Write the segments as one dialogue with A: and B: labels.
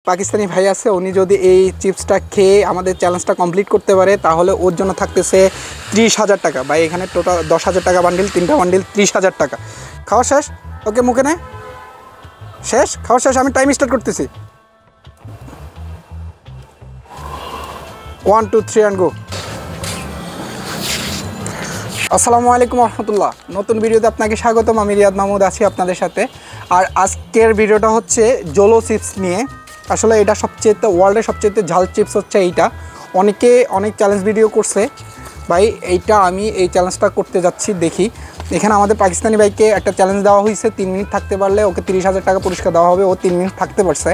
A: পাকিস্তানি ভাই আছে, উনি যদি এই চিপসটা খেয়ে আমাদের চ্যালেঞ্জটা কমপ্লিট করতে পারে তাহলে ওর জন্য থাকতেছে 30,000 টাকা। ভাই এখানে টোটাল 10,000 টাকা বান্ডিল, 3টা বান্ডিল 30,000 টাকা। খাওয়া শেষ? ওকে মুখে নে, শেষ? খাওয়া শেষ? আমি টাইম স্টার্ট করতেছি। 1 2 3 অ্যান্ড গো। আসসালামু আলাইকুম রহমতুল্লাহ। নতুন ভিডিওতে আপনাকে স্বাগতম। আমি রিয়াদ মাহমুদ আছি আপনাদের সাথে। আর আজকের ভিডিওটা হচ্ছে জোলো চিপস নিয়ে। আসলে এটা সবচেয়ে ওয়ার্ল্ডের সবচেয়ে ঝাল চিপস হচ্ছে এইটা। অনেকে অনেক চ্যালেঞ্জ ভিডিও করছে ভাই, এইটা আমি এই চ্যালেঞ্জটা করতে যাচ্ছি। দেখি এখানে আমাদের পাকিস্তানি ভাইকে একটা চ্যালেঞ্জ দেওয়া হয়েছে, 3 মিনিট থাকতে পারলে ওকে 30,000 টাকা পুরস্কার দেওয়া হবে। ও 3 মিনিট থাকতে পারছে।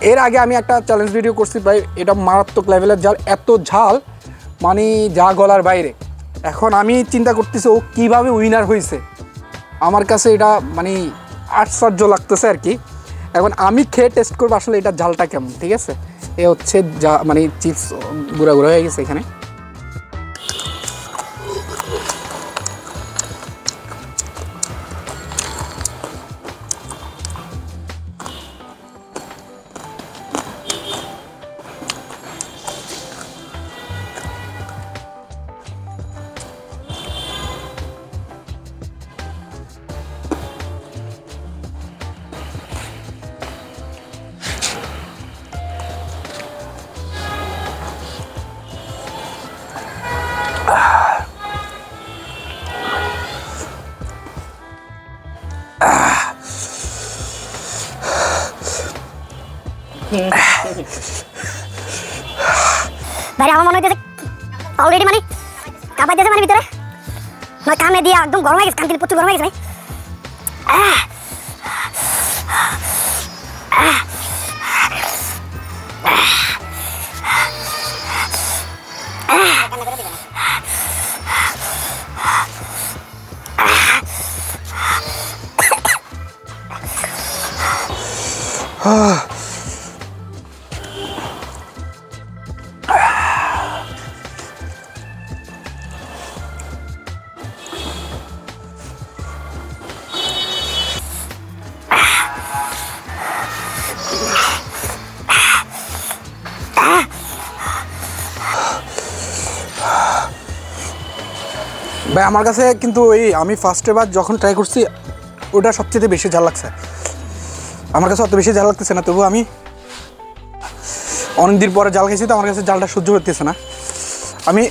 A: এর আগে আমি একটা চ্যালেঞ্জ ভিডিও করছি ভাই, এটা মারাত্মক লেভেলের ঝাল, এত ঝাল মানে যা গলার বাইরে। এখন আমি চিন্তা করতেছি ও কীভাবে উইনার হয়েছে। আমার কাছে এটা মানে আশ্চর্য লাগতেছে আর কি। এখন আমি খেয়ে টেস্ট করবো আসলে এটা ঝালটা কেমন। ঠিক আছে, এ হচ্ছে যা মানে চিপস গুঁড়া গুঁড়া হয়ে গেছে এখানে।
B: ভাই আমার মনে হইতেছে অলরেডি মানে কাঁপাইতেছে, মানে ভিতরে মানে কানে দিয়ে একদম গরম হয়ে গেছে, কান থেকে প্রচুর গরম হয়ে গেছে ভাই।
A: ভাই আমার কাছে কিন্তু ওই আমি ফার্স্ট এবার যখন ট্রাই করছি ওটা সবচেয়ে বেশি ঝাল লাগছে। আমার কাছে অত বেশি ঝাল লাগতেছে না, তবু আমি অনেকদিন পরে জাল খেয়েছি তো আমার কাছে জালটা সহ্য করতেছে না। আমি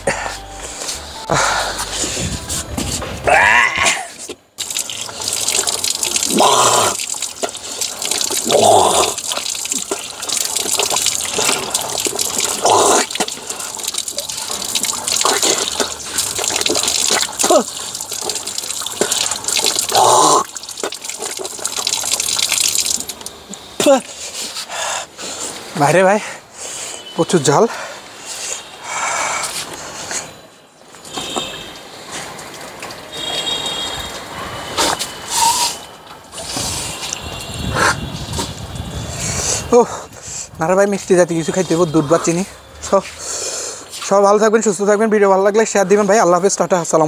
A: বাইরে ভাই প্রচুর ঝাল। ও নারে ভাই মিষ্টি জাতীয় কিছু খাইতে হবে, দুধ বা চিনি। সব ভালো থাকবেন, সুস্থ থাকবেন। ভিডিও ভালো লাগলে শেয়ার দিবেন ভাই। আল্লাহ হাফেজ, টাটা, আসসালাম।